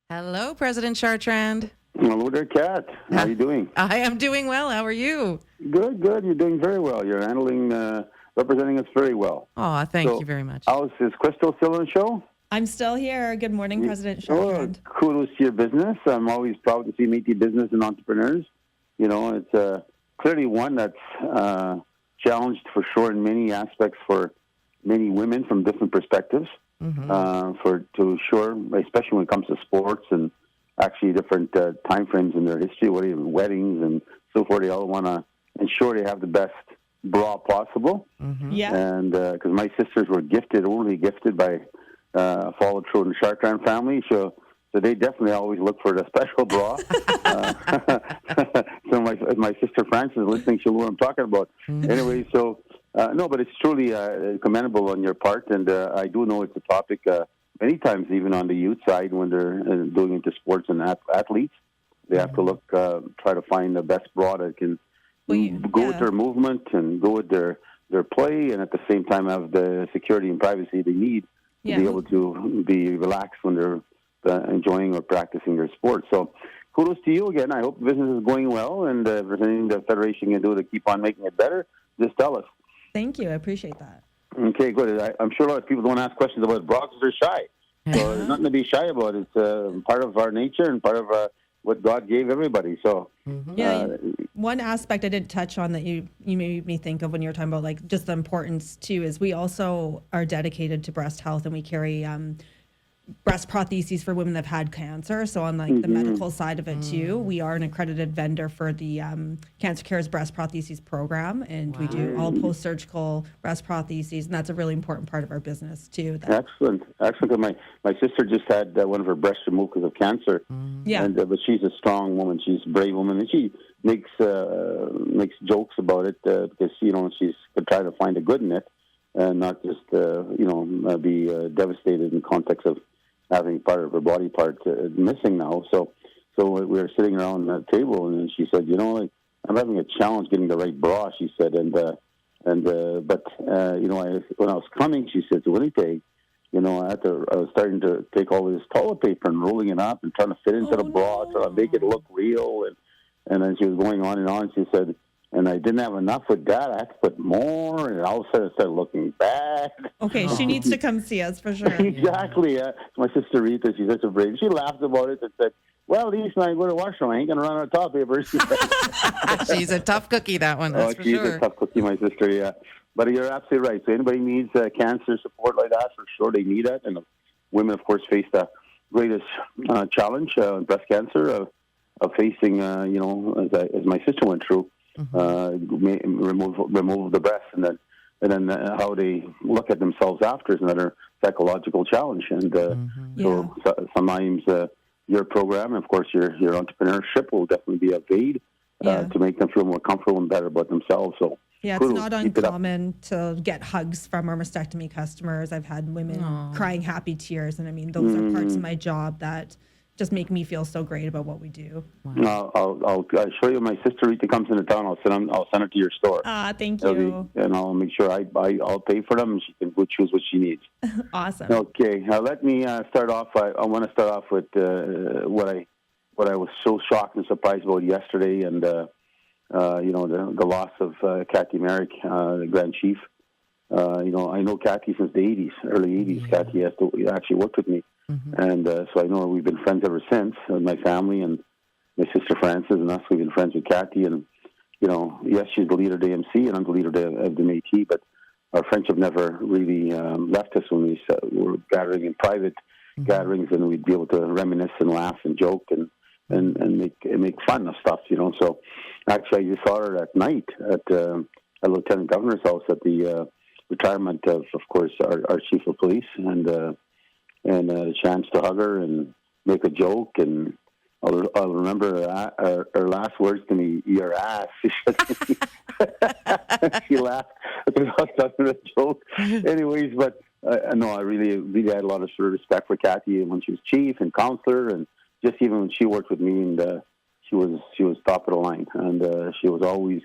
Hello, President Chartrand. Hello there, Kat. How are you doing? I am doing well. How are you? Good, good. You're doing very well. You're representing us very well. Oh, thank you very much. Is Crystal still on the show? I'm still here. Good morning, President Oh, Chartrand. kudos to your business. I'm always proud to see Métis business and entrepreneurs. You know, it's clearly one that's challenged for sure in many aspects for many women from different perspectives. Especially when it comes to sports and actually different time frames in their history, weddings and so forth. They all want to ensure they have the best bra possible. Yeah. And because my sisters were only gifted by followed through in the Chartrand family, so they definitely always look for the special bra. So my sister Frances is listening, she'll know what I'm talking about. Anyway, so no, but it's truly commendable on your part, and I do know it's a topic many times, even on the youth side, when they're going into sports and athletes, they have to look, try to find the best bra that can go with their movement and go with their play, and at the same time have the security and privacy they need to be able to be relaxed when they're enjoying or practicing their sport. So kudos to you again. I hope the business is going well, and if there's anything the Federation can do to keep on making it better, just tell us. Thank you. I appreciate that. Okay, good. I'm sure a lot of people don't ask questions about bras because they're shy. So there's nothing to be shy about. It's part of our nature and part of what God gave everybody. So one aspect I didn't touch on that you made me think of when you were talking about like just the importance too is we also are dedicated to breast health, and we carry breast prostheses for women that have had cancer. So on like the medical side of it too, we are an accredited vendor for the Cancer Care's breast prostheses program, and we do all post-surgical breast prostheses, and that's a really important part of our business too. Excellent. My sister just had one of her breasts removed because of cancer. But she's a strong woman. She's a brave woman, and she makes jokes about it because she's trying to find the good in it, and not just be devastated in the context of having part of her body part missing now. So we were sitting around the table, and she said, I'm having a challenge getting the right bra, she said. When I was coming, she said, to Winnipeg, I was starting to take all this toilet paper and rolling it up and trying to fit into the bra, trying to make it look real. And then she was going on and on. She said, and I didn't have enough with that. I had to put more, and all of a sudden it started looking bad. Okay, she needs to come see us for sure. Exactly. My sister Rita, she's such a brave. She laughed about it and said, well, at least when I go to the washroom, I ain't going to run out of toilet paper. She's a tough cookie, that one, that's for she's sure. A tough cookie, my sister, yeah. But you're absolutely right. So anybody needs cancer support like that, for sure they need it. And women, of course, face the greatest challenge in breast cancer of facing, as my sister went through. Remove the breast, and then how they look at themselves after is another psychological challenge. And so sometimes your program, and of course your entrepreneurship, will definitely be of aid to make them feel more comfortable and better about themselves. So it's not uncommon to get hugs from our mastectomy customers. I've had women crying happy tears, and I mean those are parts of my job that just make me feel so great about what we do. Wow. I'll show you. My sister Rita comes into town. I'll send her to your store. Thank you. And I'll make sure I'll pay for them, and she can go choose what she needs. Awesome. Okay. Let me start off. I want to start off with what I was so shocked and surprised about yesterday, and the loss of Kathy Merrick, the Grand Chief. I know Kathy since the 80s, early 80s. Kathy actually worked with me. And so I know we've been friends ever since. My family and my sister Frances and us, we've been friends with Kathy. And, yes, she's the leader of the AMC and I'm the leader of the Métis, but our friendship never really left us when we were gathering in private gatherings, and we'd be able to reminisce and laugh and joke and make fun of stuff, So actually I just saw her at night at Lieutenant Governor's house at the retirement of course, our Chief of Police, and a chance to hug her and make a joke. And I'll remember her last words to me, "Your ass." She laughed because I was talking a joke. Anyways, but no, I really, really had a lot of sort of respect for Kathy when she was chief and counselor, and just even when she worked with me, and she was top of the line, and she was always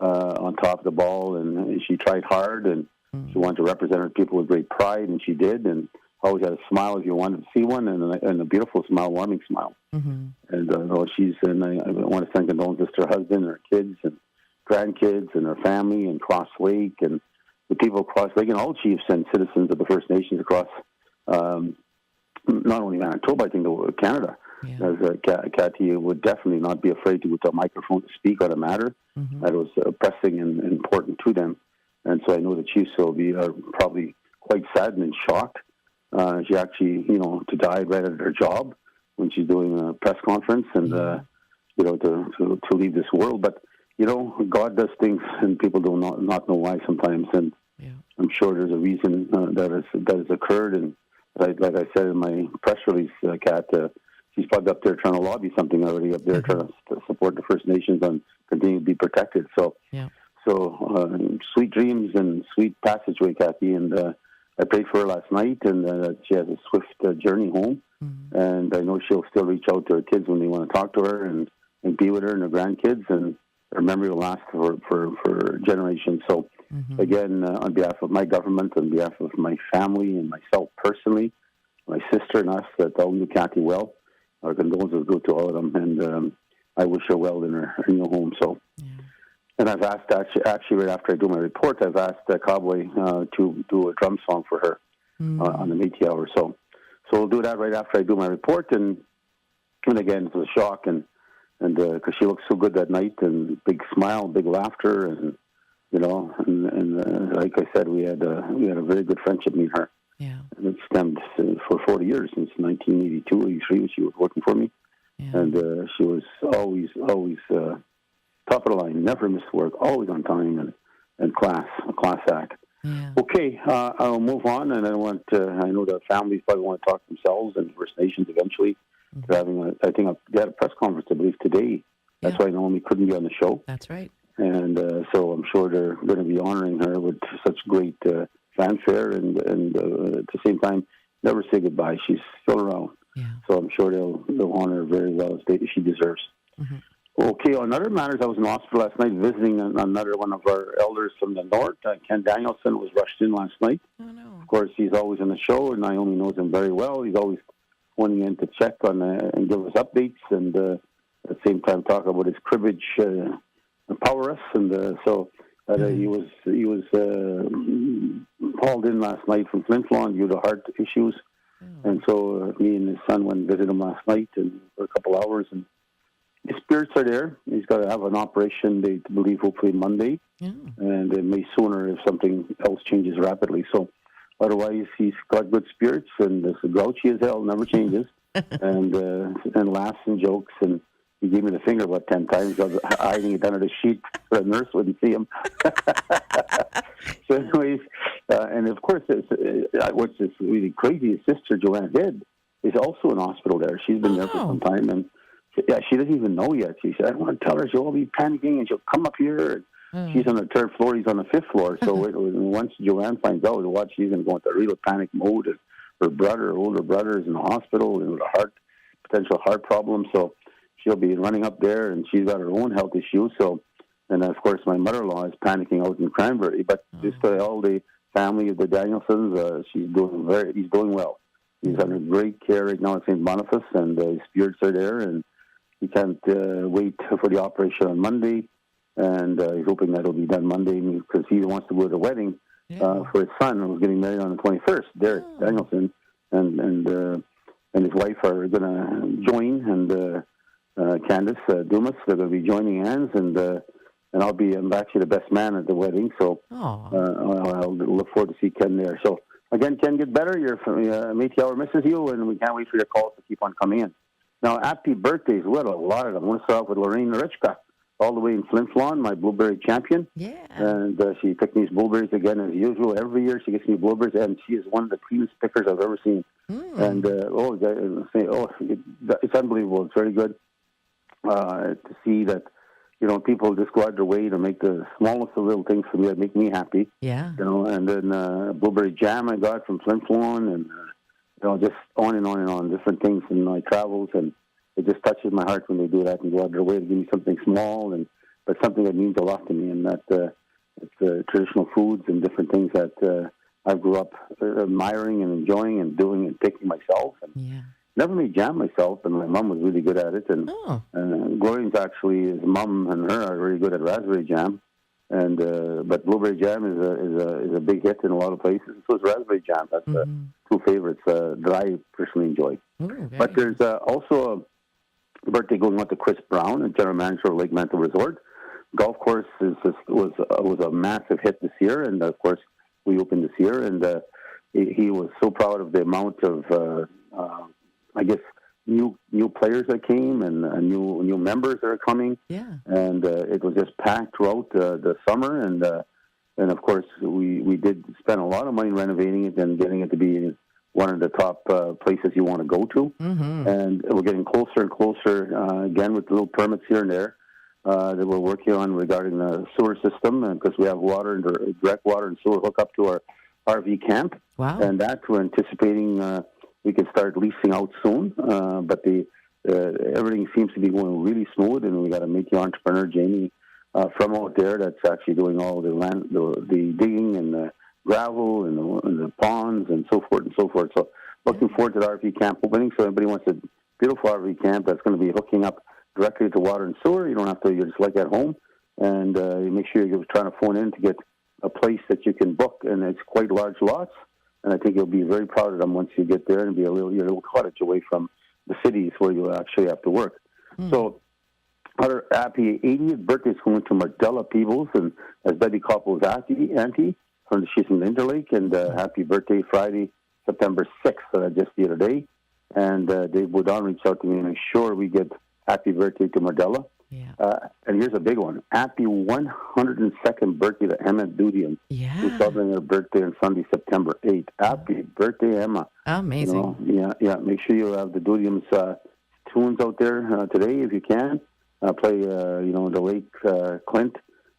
on top of the ball, and she tried hard, and she wanted to represent her people with great pride, and she did, and always had a smile if you wanted to see one, and a beautiful smile, warming smile. Mm-hmm. And I want to send condolences to her husband, her kids, and grandkids, and her family, and Cross Lake, and the people across Lake, and all chiefs and citizens of the First Nations across not only Manitoba, I think Canada. Yeah. As Cathy would definitely not be afraid to go to a microphone to speak on a matter that was pressing and important to them. And so I know the chiefs will be probably quite saddened and shocked. She actually, to die right at her job when she's doing a press conference and, to leave this world. But, God does things and people do not know why sometimes. And I'm sure there's a reason that has occurred. And like I said in my press release, Kat, she's probably up there trying to lobby something already up there, trying to support the First Nations and continue to be protected. So, sweet dreams and sweet passageway, Cathy. And I prayed for her last night, and she has a swift journey home. Mm-hmm. And I know she'll still reach out to her kids when they want to talk to her and be with her and her grandkids. And her memory will last for generations. So, again, on behalf of my government, on behalf of my family and myself personally, my sister and us that all knew Cathy well, our condolences go to all of them, and I wish her well in her new home. So, and I've asked actually right after I do my report, I've asked Cowboy to do a drum song for her on the Métis hour. So we'll do that right after I do my report, and again it was a shock, and because she looked so good that night, and big smile, big laughter, and like I said, we had a very good friendship me and her. Yeah. And it stemmed for 40 years, since 1982, 83, when she was working for me. Yeah. And she was always top of the line, never missed work, always on time, and a class act. Yeah. Okay, I'll move on, and I know the families probably want to talk to themselves and First Nations eventually. They're having they had a press conference, I believe, today. That's why Naomi couldn't be on the show. That's right. And so I'm sure they're going to be honoring her with such great fanfare, and at the same time, never say goodbye. She's still around. Yeah. So I'm sure they'll honor her very well as she deserves. Mm-hmm. Okay, on other matters, I was in the hospital last night visiting another one of our elders from the north. Ken Danielson was rushed in last night. Oh, no. Of course, he's always on the show, and Naomi knows him very well. He's always wanting in to check on and give us updates, and at the same time talk about his cribbage and power us. And he was hauled in last night from Flin Flon due to heart issues. Oh. And so me and his son went and visited him last night and for a couple hours, and his spirits are there. He's got to have an operation, they believe, hopefully Monday, and it may sooner if something else changes rapidly. So otherwise, he's got good spirits, and is grouchy as hell, never changes, and laughs and jokes, and he gave me the finger about 10 times. I was hiding it under the sheet so the nurse wouldn't see him. So anyways, and of course, what's really crazy, his sister, Joanne Head, is also in hospital there. She's been there for some time, and she doesn't even know yet. She said, I want to tell her she'll all be panicking, and she'll come up here. She's on the 3rd floor, he's on the 5th floor. So once Joanne finds out what, she's going to go into real panic mode. And her older brother, is in the hospital with a potential heart problem. So she'll be running up there, and she's got her own health issues. So, and of course, my mother-in-law is panicking out in Cranberry. But just all the family of the Danielsons, he's doing well. He's under great care right now at St. Boniface, and his spirits are there, and he can't wait for the operation on Monday. And he's hoping that'll be done Monday because he wants to go to the wedding for his son, who's getting married on the 21st. Derek Danielson and his wife are going to join, and Candace Dumas, they're going to be joining hands, and I'm actually the best man at the wedding, so I'll look forward to see Ken there. So again, Ken, get better. Your Métis Hour misses you, and we can't wait for your calls to keep on coming in. Now, happy birthdays. We had a lot of them. I want to start off with Lorraine Narichka, all the way in Flin Flon, my blueberry champion. Yeah. And she picked me blueberries again as usual. Every year she gets me blueberries, and she is one of the cleanest pickers I've ever seen. And it's unbelievable. It's very good to see that, people just go out their way to make the smallest of little things for me that make me happy. Yeah. And then blueberry jam I got from Flin Flon, and just on and on and on, different things in my travels, and it just touches my heart when they do that and go out their way to give me something small, but something that means a lot to me, and that it's traditional foods and different things that I grew up admiring and enjoying and doing and picking myself. And Yeah. never made jam myself, but my mom was really good at it. And Glorian's actually, his mom and her are really good at raspberry jam. And but blueberry jam is a big hit in a lot of places. So is raspberry jam. That's two favorites that I personally enjoy. Ooh, But there's also a birthday going on to Chris Brown, general manager of Lake Mental Resort. Golf course was a massive hit this year, and of course we opened this year, and he was so proud of the amount of I guess new players that came and new members that are coming. Yeah. And it was just packed throughout the summer, and of course we did spend a lot of money renovating it and getting it to be one of the top places you want to go to. Mm-hmm. And we're getting closer and closer again with little permits here and there that we're working on regarding the sewer system, because we have water and direct water and sewer hookup to our RV camp. Wow. And that we're anticipating we can start leasing out soon. But everything seems to be going really smooth, and we got a Métis entrepreneur, Jamie, from out there that's actually doing all the digging and the gravel and the ponds and so forth and so forth. So looking forward to the RV camp opening. So everybody wants a beautiful RV camp that's going to be hooking up directly to water and sewer. You don't have to, you're just like at home. And you make sure you're trying to phone in to get a place that you can book. And it's quite large lots. And I think you'll be very proud of them once you get there and be you're a little cottage away from the cities where you actually have to work. So our happy 80th birthday is going to Mardella Peebles, and as Betty Koppel's auntie, she's from Interlake, and happy birthday Friday, September 6th, just the other day. And Dave Baudon reached out to me and make sure we get happy birthday to Mardella. Yeah. And here's a big one. Happy 102nd birthday to Emma Dudian, who's celebrating her birthday on Sunday, September 8th. Happy birthday, Emma. Amazing. Yeah. Make sure you have the Dudians tunes out there today if you can. Play, the late Clint.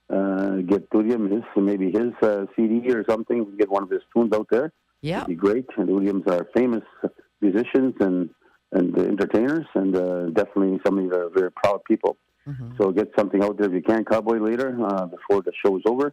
Get Dudiam maybe his CD or something. Get one of his tunes out there. Yeah. It'd be great. And Dudiams are famous musicians and entertainers, and definitely somebody that are very proud people. Mm-hmm. So get something out there if you can, Cowboy, later before the show is over.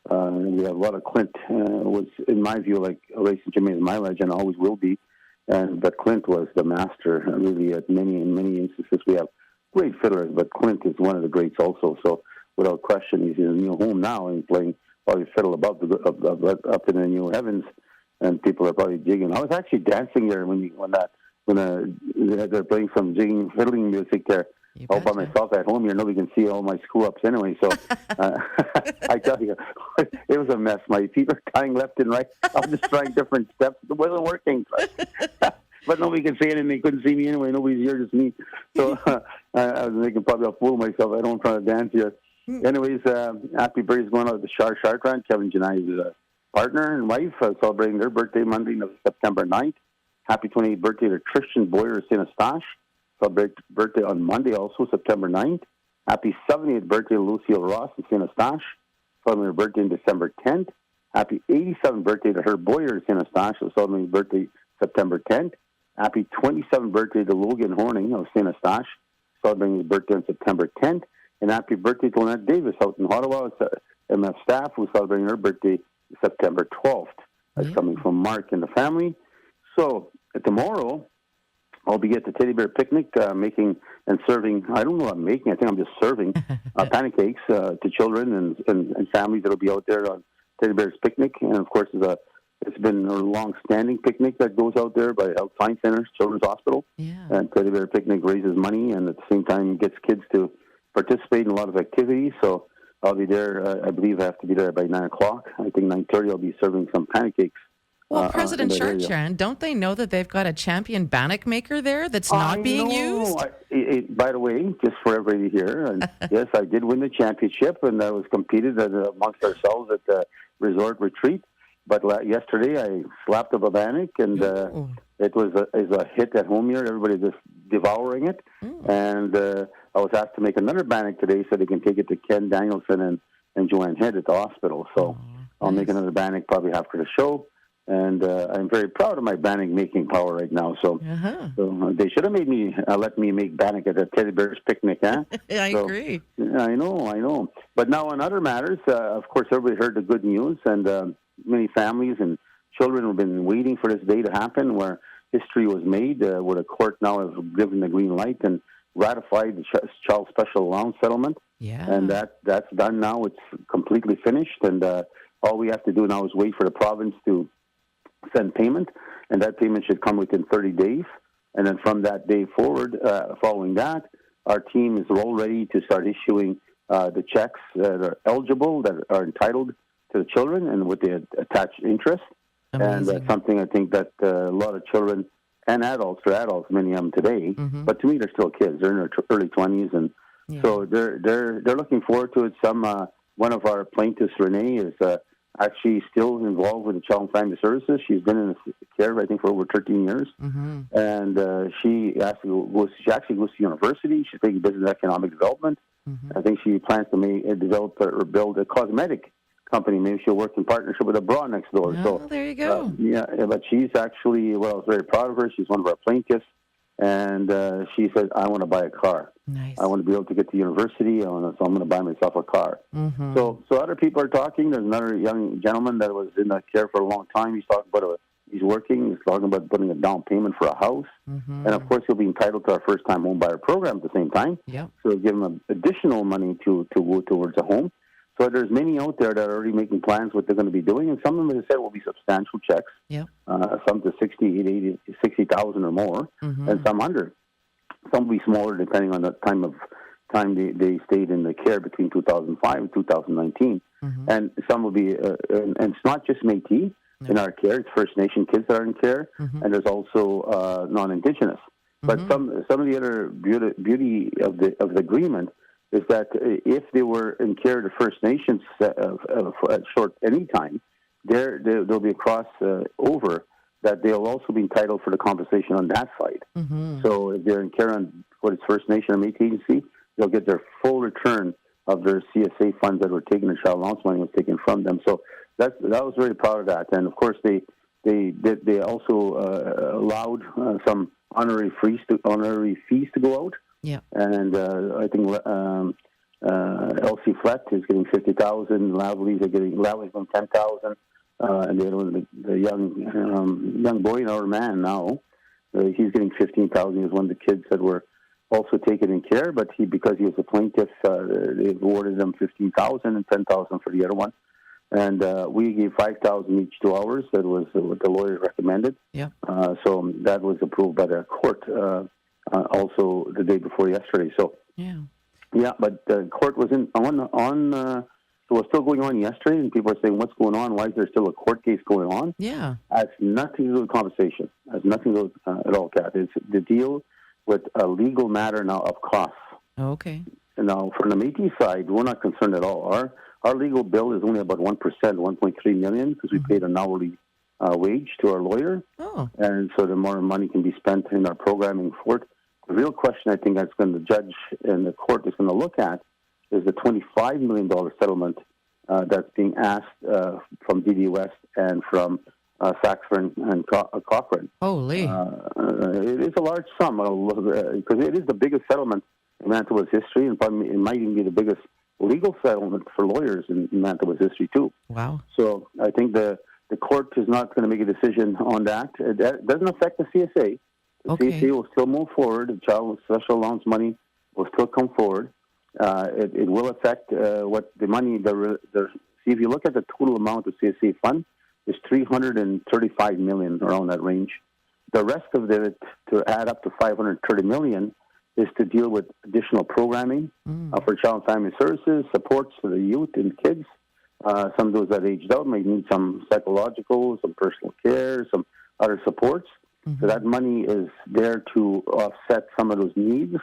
We have a lot of Clint. Was, in my view, like Racing Jimmy is my legend, always will be. But Clint was the master, really, at many instances. We have great fiddlers, but Clint is one of the greats also. So without question, he's in a new home now and playing probably fiddle up in the new heavens, and people are probably jigging. I was actually dancing there when they're playing some jigging, fiddling music there. All by myself at home here. Nobody can see all my screw-ups anyway. So I tell you, it was a mess. My feet were tying left and right. I was just trying different steps. It wasn't working. But nobody can say anything. They couldn't see me anyway. Nobody's here, just me. So I was making probably a fool of myself. I don't try to dance here. Anyways, happy birthday going out to Chartrand. Kevin Janai's partner and wife celebrating their birthday Monday, September 9th. Happy 28th birthday to Tristan Boyer of St. Eustache. Celebrate birthday on Monday, also September 9th. Happy 70th birthday to Lucille Ross of St. Eustache. Celebrating her birthday on December 10th. Happy 87th birthday to Herb Boyer of St. Eustache. Celebrating her birthday September 10th. Happy 27th birthday to Logan Horning of St. Eustache. Celebrating his birthday on September 10th. And happy birthday to Lynette Davis out in Ottawa. MMF staff who's celebrating her birthday September 12th. That's coming from Mark and the family. So tomorrow, I'll be at the Teddy Bear Picnic making and serving, I don't know what I'm making, I think I'm just serving pancakes to children and families that will be out there on Teddy Bear's Picnic. And, of course, it's been a long-standing picnic that goes out there by Health Science Centers, Children's Hospital. Yeah. And Teddy Bear Picnic raises money and at the same time gets kids to participate in a lot of activities. So I'll be there, I believe I have to be there by 9 o'clock. I think 9:30 I'll be serving some pancakes. Well, President Chartrand, don't they know that they've got a champion bannock maker there that's not being used? By the way, just for everybody here, and yes, I did win the championship, and I was competed amongst ourselves at the resort retreat. But yesterday, I slapped up a bannock, and it was a hit at home here. Everybody just devouring it. And I was asked to make another bannock today so they can take it to Ken Danielson and Joanne Head at the hospital. So I'll make another bannock probably after the show. And I'm very proud of my bannock making power right now. So, so they should have made me let me make bannock at the Teddy Bear's Picnic, huh? I agree. I know. But now on other matters, of course, everybody heard the good news, and many families and children have been waiting for this day to happen, where history was made, where the court now has given the green light and ratified the child special allowance settlement. Yeah. And that's done now. It's completely finished, and all we have to do now is wait for the province to send payment, and that payment should come within 30 days. And then from that day forward, following that, our team is all ready to start issuing the checks that are eligible, that are entitled to the children, and with the attached interest. Amazing. And that's something I think that a lot of children and adults, or adults, many of them today, but to me they're still kids. They're in their early 20s, and so they're looking forward to it. One of our plaintiffs, Renee, is actually still involved with the Child and Family Services. She's been in care, I think, for over 13 years, and she actually goes to university. She's taking business economic development. I think she plans to develop or build a cosmetic company. Maybe she'll work in partnership with a bra next door. Oh, so there you go. But she's actually, I was very proud of her. She's one of our plaintiffs, and she said, I want to buy a car. Nice. I want to be able to get to university, so I'm going to buy myself a car. So other people are talking. There's another young gentleman that was in that care for a long time. He's talking about he's working. He's talking about putting a down payment for a house. And, of course, he'll be entitled to our first-time home buyer program at the same time. Yep. So it'll give him additional money to go towards a home. So there's many out there that are already making plans what they're going to be doing, and some of them, as I said, will be substantial checks. Yep. Some to 60,000 or more, and some under. Some will be smaller depending on the time they stayed in the care between 2005 and 2019. And some will be, and it's not just Métis in our care. It's First Nation kids that are in care, and there's also non-Indigenous. But some of the other beauty of the agreement is that if they were in care of the First Nations at short any time, there'll be a over that they'll also be entitled for the compensation on that side. So if they're in care on what is First Nation or Métis agency, they'll get their full return of their CSA funds that were taken, the child allowance money was taken from them. So that was very proud of that. And of course they also allowed some honorary fees to go out. Yeah. And I think Elsie Flett is getting 50,000. Lavely's getting 10,000. And the other one, the young boy, or man now, he's getting 15,000. He was one of the kids that were also taken in care, but because he was a plaintiff, they awarded him 15,000 and 10,000 for the other one. And we gave 5,000 each to ours. That was what the lawyer recommended. Yeah. So that was approved by the court also the day before yesterday. So yeah, but the court was so it was still going on yesterday, and people are saying, what's going on? Why is there still a court case going on? Yeah. Has nothing to do with compensation. Has nothing to do at all, Kat. It's the deal with a legal matter now of costs. Okay. And now, from the Métis side, we're not concerned at all. Our legal bill is only about 1%, $1.3 million, because we paid an hourly wage to our lawyer. Oh. And so the more money can be spent in our programming for it. The real question I think that's going to the judge and the court is going to look at is the $25 million settlement that's being asked from DD West and from Saxford and Cochrane. Holy. It is a large sum, because it is the biggest settlement in Manitoba's history, and probably it might even be the biggest legal settlement for lawyers in Manitoba's history, too. Wow. So I think the court is not going to make a decision on that. It doesn't affect the CSA. The CSA will still move forward. The child special allowance money will still come forward. It will affect what the money. See, if you look at the total amount of CSA fund, it's $335 million, around that range. The rest of it, to add up to $530 million, is to deal with additional programming for child and family services, supports for the youth and kids. Some of those that aged out may need some psychological, some personal care, some other supports. So that money is there to offset some of those needs.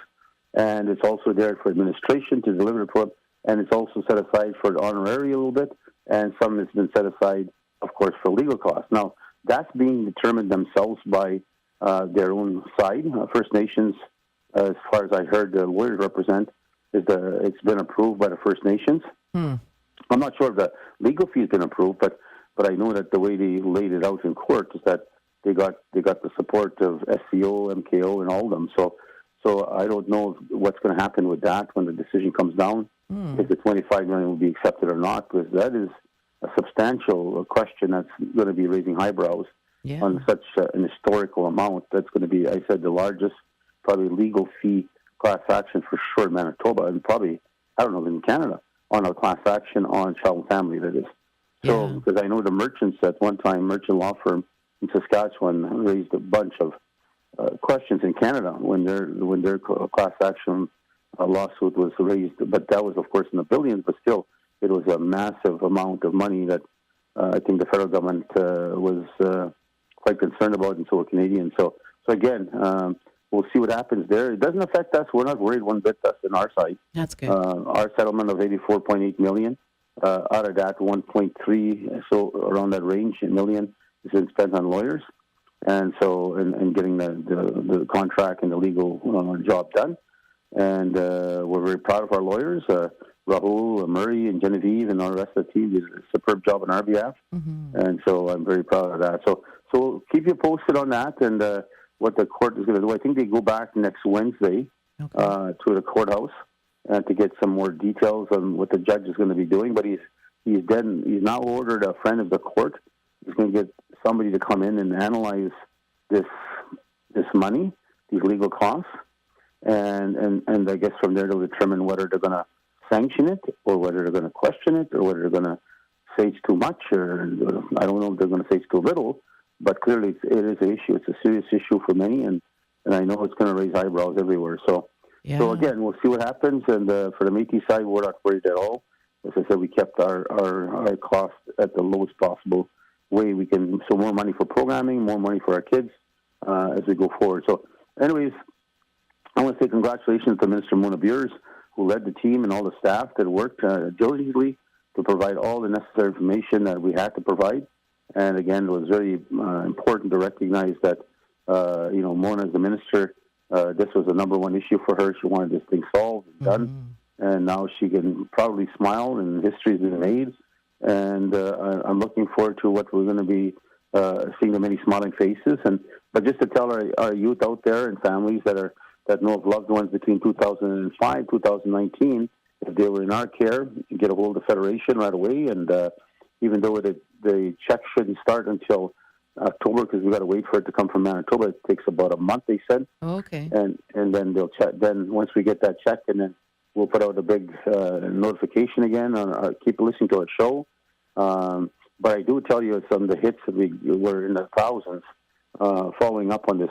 And it's also there for administration to deliver the program, and it's also set aside for the honorary a little bit, and some has been set aside, of course, for legal costs. Now, that's being determined themselves by their own side. First Nations, as far as I heard the lawyers represent, it's been approved by the First Nations. I'm not sure if the legal fee has been approved, but I know that the way they laid it out in court is that they got the support of SCO, MKO, and all of them. So I don't know what's going to happen with that when the decision comes down, if the $25 million will be accepted or not, because that is a substantial question that's going to be raising eyebrows on such an historical amount. That's going to be, I said, the largest, probably legal fee class action for sure in Manitoba, and probably, I don't know, in Canada, on a class action on child and family, that is. So, because I know the merchants at one time, merchant law firm in Saskatchewan, raised a bunch of questions in Canada when their class action lawsuit was raised. But that was, of course, in the billions, but still, it was a massive amount of money that I think the federal government was quite concerned about, and so were Canadians. So again, we'll see what happens there. It doesn't affect us. We're not worried one bit, us on our side. That's good. Our settlement of $84.8 million, out of that 1.3, so around that range, million, has been spent on lawyers. And so, and getting the contract and the legal job done. And we're very proud of our lawyers. Rahul, Murray, and Genevieve, and all the rest of the team did a superb job on our behalf. And so I'm very proud of that. So we'll keep you posted on that and what the court is going to do. I think they go back next Wednesday to the courthouse to get some more details on what the judge is going to be doing. But he's now ordered a friend of the court. He's going to get somebody to come in and analyze this money, these legal costs, and I guess from there they'll determine whether they're going to sanction it or whether they're going to question it or whether they're going to say it's too much, or I don't know if they're going to say it's too little. But clearly it is an issue. It's a serious issue for many, and I know it's going to raise eyebrows everywhere. So again, we'll see what happens. And for the Métis side, we're not worried at all. As I said, we kept our costs at the lowest possible way we can. So more money for programming, more money for our kids as we go forward. So anyways, I want to say congratulations to Minister Mona Beers, who led the team and all the staff that worked diligently to provide all the necessary information that we had to provide. And again, it was very important to recognize that, Mona as the minister, this was the number one issue for her. She wanted this thing solved and done. And now she can proudly smile, and history has been made. And I'm looking forward to what we're going to be seeing, the many smiling faces. But just to tell our youth out there and families that know of loved ones between 2005, 2019, if they were in our care, get a hold of the Federation right away. And even though the check shouldn't start until October, because we've got to wait for it to come from Manitoba, it takes about a month, they said. Okay. And then they'll check. Then once we get that check, and then we'll put out a big notification again. Keep listening to our show. But I do tell you some of the hits that we were in the thousands following up on this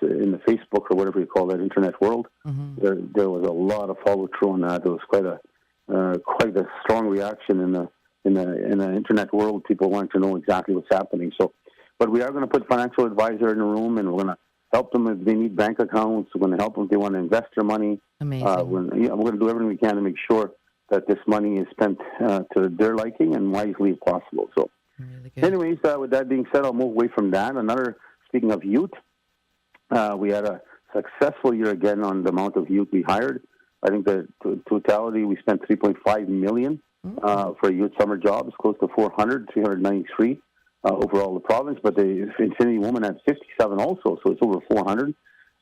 in the Facebook or whatever you call that internet world. There was a lot of follow through on that. There was quite a strong reaction in the internet world. People want to know exactly what's happening. So, but we are going to put financial advisor in the room, and we're going to help them if they need bank accounts. We're going to help them if they want to invest their money. Amazing. We're going to do everything we can to make sure that this money is spent to their liking and wisely as possible. So, really good. Anyways, with that being said, I'll move away from that. Speaking of youth, we had a successful year again on the amount of youth we hired. I think the totality, we spent $3.5 million for youth summer jobs, close to 393 overall the province. But the Infinity Woman had 57 also, so it's over 400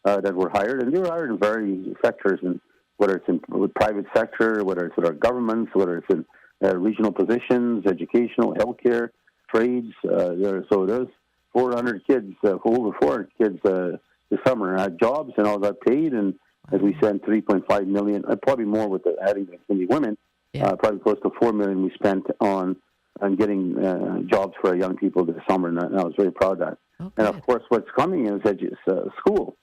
that were hired. And they were hired in various sectors, and whether it's in the private sector, whether it's with our governments, whether it's in regional positions, educational, healthcare, trades. So there's 400 kids, over 400 kids this summer had jobs and all got paid. And as we said, $3.5 million, probably more with adding the Infinity Women, probably close to $4 million we spent on getting jobs for our young people this summer. And I was very proud of that. Okay. And of course, what's coming is school.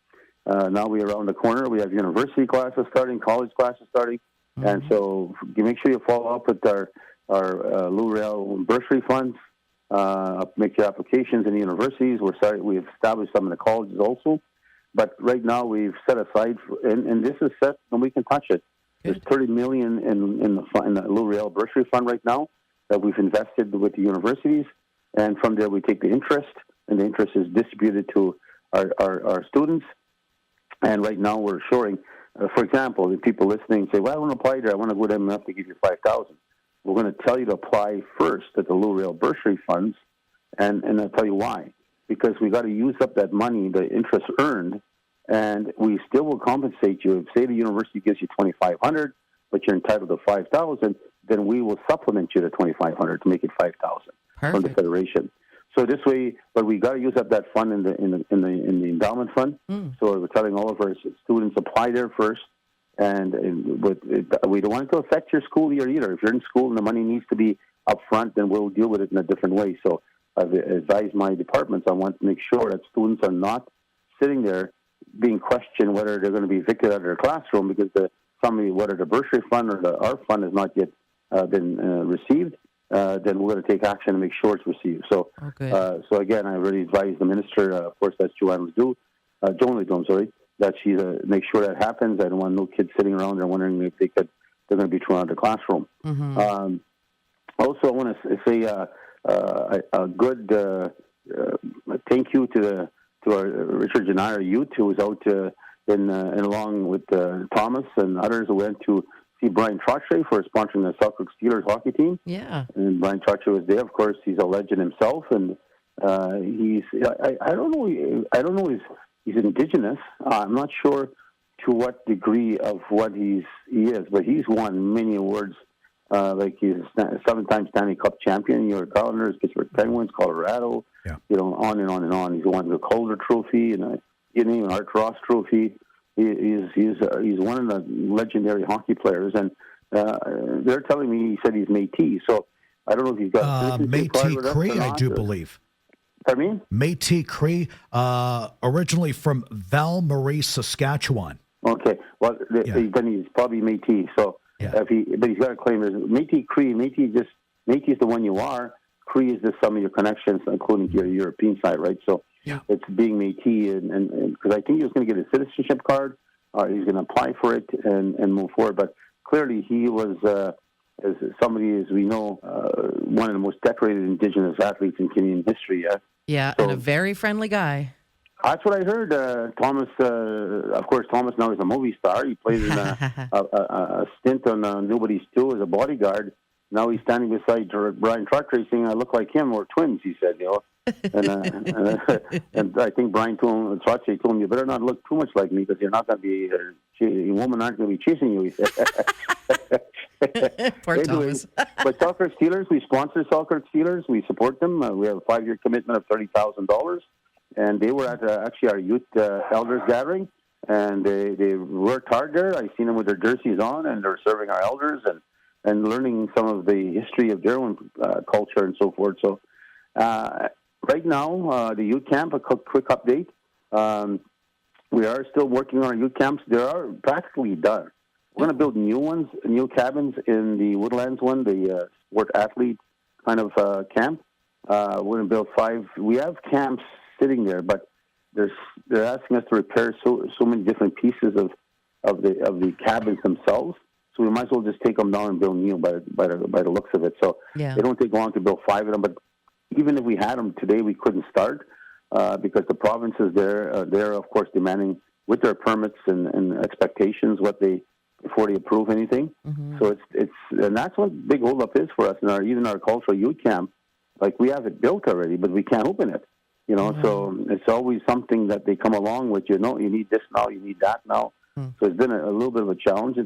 Now we're around the corner. We have university classes starting, college classes starting. And so you make sure you follow up with our Lou bursary funds. Make your applications in the universities. We've established some in the colleges also. But right now we've set aside, and this is set, and we can touch it. Good. There's $30 million in the Lou bursary fund right now that we've invested with the universities. And from there we take the interest, and the interest is distributed to our students. And right now we're assuring, for example, if people listening say, well, I want to apply there, I want to go to MMF to give you $5,000. We're going to tell you to apply first at the Lou bursary funds, and I'll tell you why. Because we got to use up that money, the interest earned, and we still will compensate you. If, say, the university gives you $2,500, but you're entitled to $5,000, then we will supplement you to 2,500 to make it 5,000 from the federation. So this way, but we got to use up that fund in the endowment fund. So we're telling all of our students apply there first, and we don't want it to affect your school year either. If you're in school and the money needs to be up front, then we'll deal with it in a different way. So I've advised my departments, I want to make sure that students are not sitting there being questioned whether they're going to be evicted out of their classroom because whether the bursary fund or our fund has not yet been received. Then we're going to take action to make sure it's received. So, so again, I already advised the minister. Of course, that's Joan Ledoux, that she make sure that happens. I don't want no kids sitting around there wondering if they're going to be thrown out of the classroom. Also, I want to say a good thank you to our Richard Janai, our youth, who was out and along with Thomas and others who went to see Brian Chartrand for sponsoring the Selkirk Steelers hockey team. Yeah. And Brian Chartrand was there. Of course, he's a legend himself, and he's I don't know he's Indigenous. I'm not sure to what degree of what he is, but he's won many awards. Like he's a 7-time Stanley Cup champion, New York Islanders, Pittsburgh Penguins, Colorado, on and on and on. He's won the Calder Trophy and an Art Ross Trophy. He's one of the legendary hockey players, and they're telling me he said he's Métis. So I don't know if he's got Métis Cree, I do believe. Pardon me? Métis Cree, originally from Val-Marie, Saskatchewan. Okay, well then he's probably Métis. So but he's got to claim there's Métis Cree. Métis is the one you are. Cree is just some of your connections, including your European side, right? So. Yeah. It's being Métis, and because I think he was going to get a citizenship card, he's going to apply for it and move forward. But clearly, he was, as somebody as we know, one of the most decorated Indigenous athletes in Canadian history. Yeah, so, and a very friendly guy. That's what I heard. Thomas, of course, Thomas now is a movie star. He played in a stint on Nobody's Two as a bodyguard. Now he's standing beside Brian Chartrand saying, "I look like him. We're twins," he said, and I think Brian Chartrand told him, "You better not look too much like me because you're not going to be a woman aren't going to be chasing you." He said. Poor Thomas. But Selkirk Steelers, we sponsor Selkirk Steelers. We support them. We have a 5-year commitment of $30,000, and they were at actually our youth elders gathering, and they worked hard there. I've seen them with their jerseys on, and they're serving our elders and learning some of the history of their own culture and so forth. So. Right now, the youth camp, a quick update. We are still working on our youth camps. They are practically done. We're going to build new cabins in the Woodlands one, the sport athlete kind of camp. We're going to build 5. We have camps sitting there, but they're asking us to repair so many different pieces of the cabins themselves. So we might as well just take them down and build new by the looks of it. So They don't take long to build 5 of them, but even if we had them today, we couldn't start because the provinces they're of course demanding with their permits and expectations before they approve anything. Mm-hmm. So and that's what big holdup is for us in even our cultural youth camp. Like we have it built already, but we can't open it. Mm-hmm. So it's always something that they come along with. You need this now, you need that now. Mm-hmm. So it's been a little bit of a challenge.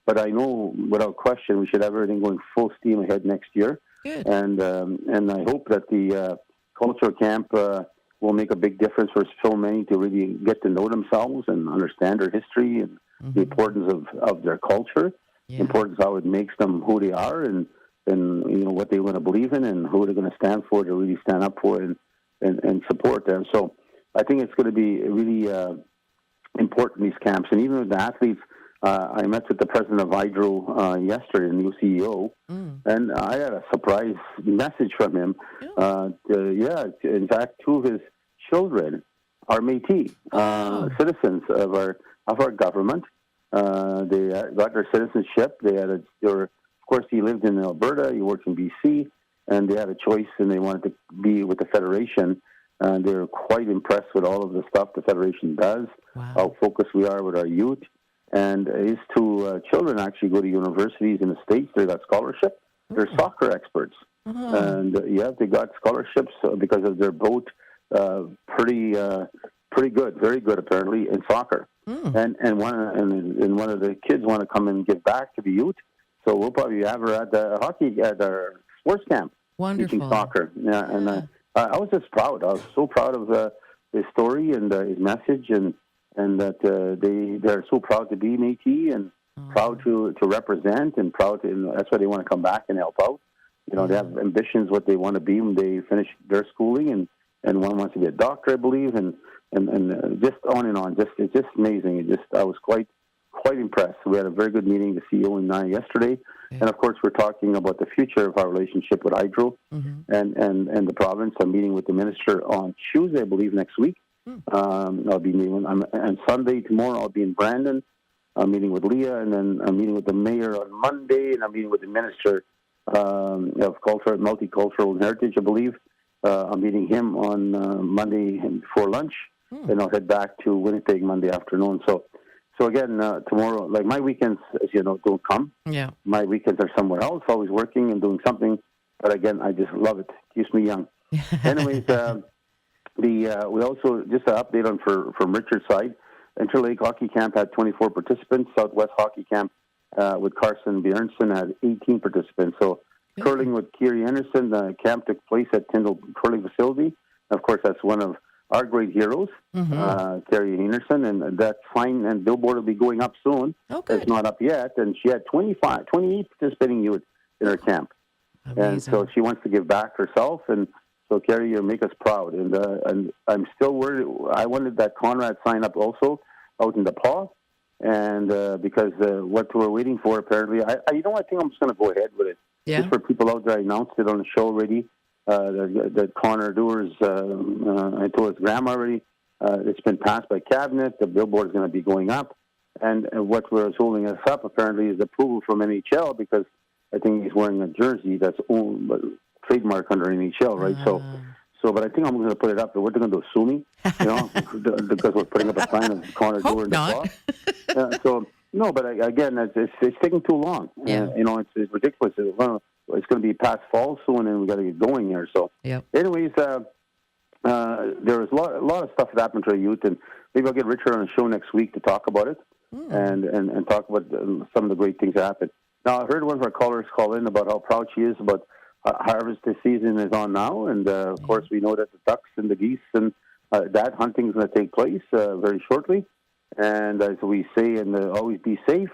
But I know without question we should have everything going full steam ahead next year. Good. And I hope that the cultural camp will make a big difference for so many to really get to know themselves and understand their history and the importance of their culture, the importance of how it makes them who they are and what they want to believe in and who they're going to stand for to really stand up for and support them. So I think it's going to be really important, these camps. And even with the athletes, I met with the president of Hydro yesterday, the new CEO, and I had a surprise message from him. In fact, 2 of his children are Métis citizens of our government. They got their citizenship. Of course, he lived in Alberta. He worked in BC, and they had a choice, and they wanted to be with the Federation. And they were quite impressed with all of the stuff the Federation does, how focused we are with our youth. And his 2 children actually go to universities in the States. They got scholarship. They're soccer experts. And they got scholarships because of their both pretty good, very good apparently in soccer. And one of the kids want to come and give back to the youth. So we'll probably have her at our sports camp. Wonderful. Teaching soccer. Yeah, and I was just proud. I was so proud of his story and his message, and that they're so proud to be Métis and proud to represent and proud to. And that's why they want to come back and help out. You know, they have ambitions what they want to be when they finish their schooling, and one wants to be a doctor, I believe, and just on and on. It's just amazing. I was quite impressed. We had a very good meeting, the CEO and I, yesterday. Yeah. And, of course, we're talking about the future of our relationship with Hydro and the province. I'm meeting with the minister on Tuesday, I believe, next week. I'll be meeting on Sunday, tomorrow, I'll be in Brandon. I'm meeting with Leah, and then I'm meeting with the mayor on Monday, and I'm meeting with the minister of culture, multicultural heritage, I believe. I'm meeting him on Monday before lunch, and I'll head back to Winnipeg Monday afternoon. So again, tomorrow, like my weekends, as you know, don't come. Yeah. My weekends are somewhere else, always working and doing something. But again, I just love it. Keeps me young. Anyways, we also, just an update on from Richard's side, Interlake Hockey Camp had 24 participants. Southwest Hockey Camp with Carson Bjornsson had 18 participants. So curling with Kiri Anderson, the camp took place at Tyndall Curling Facility. Of course, that's one of our great heroes, Carrie Anderson, and that's fine. And Billboard will be going up soon. Oh, it's not up yet. And she had 28 participating youth in her camp. Amazing. And so she wants to give back herself. And so, Carrie, you make us proud. And I'm still worried. I wanted that Conrad sign up also out in the paw. And because what we're waiting for, apparently, I think I'm just going to go ahead with it. Yeah. Just for people out there, I announced it on the show already. That Connor Doers, I told his grandma already, it's been passed by cabinet. The billboard is going to be going up, and what was holding us up apparently is approval from NHL, because I think he's wearing a jersey that's owned trademark under NHL, right? So, but I think I'm going to put it up. But what they're going to do, sue me, you know, because we're putting up a sign of Connor Doer in the cloth. So no, but again, it's taking too long. Yeah. You know, it's ridiculous. It's going to be past fall soon, and we got to get going here. So, anyways, there was a lot of stuff that happened to our youth, and maybe I'll get Richard on the show next week to talk about it and talk about some of the great things that happened. Now, I heard one of our callers call in about how proud she is about harvest season is on now, and of course we know that the ducks and the geese and that hunting is going to take place very shortly. And as we say, and always be safe.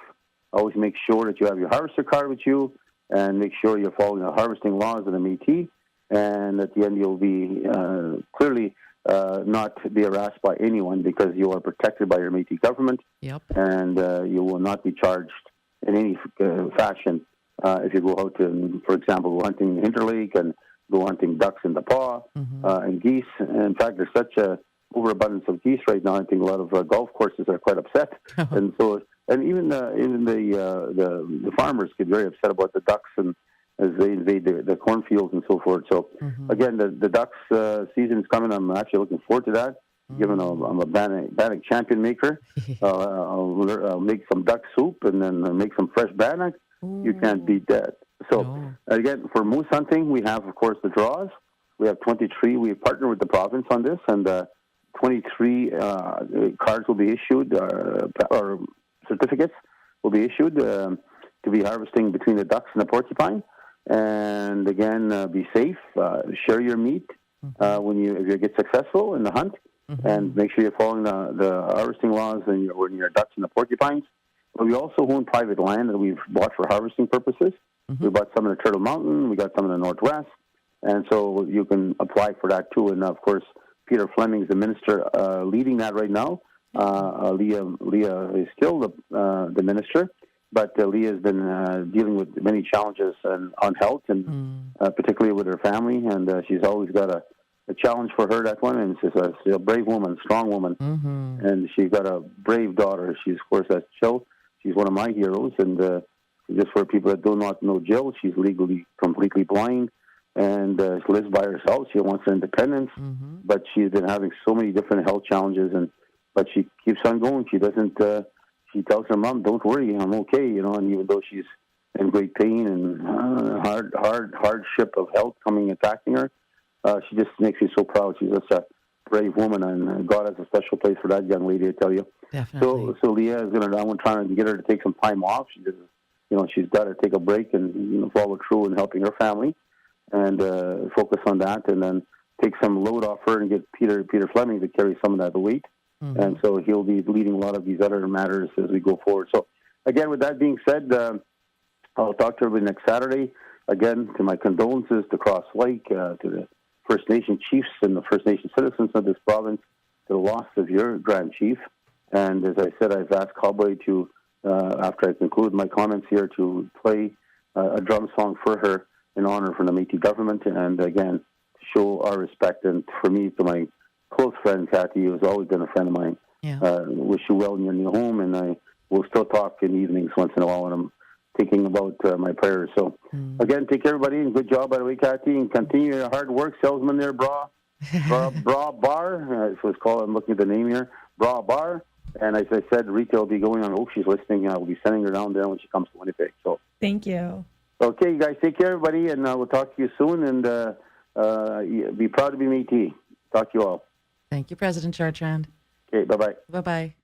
Always make sure that you have your harvester card with you, and make sure you're following the harvesting laws of the Métis. And at the end, you'll be clearly not be harassed by anyone, because you are protected by your Métis government. Yep. And you will not be charged in any fashion if you go out to, for example, go hunting in Interlake and go hunting ducks in the paw and geese. In fact, there's such a overabundance of geese right now. I think a lot of golf courses are quite upset, and so. And even the farmers get very upset about the ducks, and as they invade the cornfields and so forth. So again, the ducks season is coming. I'm actually looking forward to that. Given I'm a bannock champion maker, I'll make some duck soup and then make some fresh bannock. You can't beat that. So again, for moose hunting, we have, of course, the draws. We have 23. We partner with the province on this, and 23 cards will be issued, or certificates will be issued to be harvesting between the ducks and the porcupine. And again, be safe. Share your meat if you get successful in the hunt, and make sure you're following the harvesting laws when you're ducks and the porcupines. But we also own private land that we've bought for harvesting purposes. We bought some in the Turtle Mountain. We got some in the Northwest, and so you can apply for that too. And of course, Peter Fleming is the minister leading that right now. Leah is still the minister, but Leah has been dealing with many challenges on health, and particularly with her family, and she's always got a challenge for her, that one, and she's a brave woman, strong woman, and she's got a brave daughter. She's, of course, that's Jill. She's one of my heroes, and just for people that do not know Jill, she's legally completely blind, and she lives by herself. She wants her independence, but she's been having so many different health challenges, but she keeps on going. She doesn't. She tells her mom, "Don't worry, I'm okay," you know. And even though she's in great pain and hardship of health attacking her, she just makes me so proud. She's just a brave woman, and God has a special place for that young lady, I tell you. Definitely. So Leah is I'm trying to get her to take some time off. She does she's got to take a break and follow through in helping her family and focus on that, and then take some load off her and get Peter Fleming to carry some of that weight. Mm-hmm. And so he'll be leading a lot of these other matters as we go forward. So, again, with that being said, I'll talk to everybody next Saturday. Again, to my condolences to Cross Lake, to the First Nation chiefs and the First Nation citizens of this province, to the loss of your Grand Chief. And as I said, I've asked Cowboy to, after I conclude my comments here, to play a drum song for her in honor from the Métis government. And again, show our respect. And for me, to my close friend, Kathy, who's always been a friend of mine, wish you well in your new home. And I will still talk in evenings once in a while when I'm thinking about my prayers. So, again, take care, everybody, and good job, by the way, Kathy, and continue your hard work. Salesman there, Bra Bar, so it's called, I'm looking at the name here, Bra Bar. And as I said, retail will be going on. I hope she's listening. I'll be sending her down there when she comes to Winnipeg. So, thank you. Okay, you guys, take care, everybody, and we'll talk to you soon, and be proud to be Métis. Talk to you all. Thank you, President Chartrand. Okay, bye-bye. Bye-bye.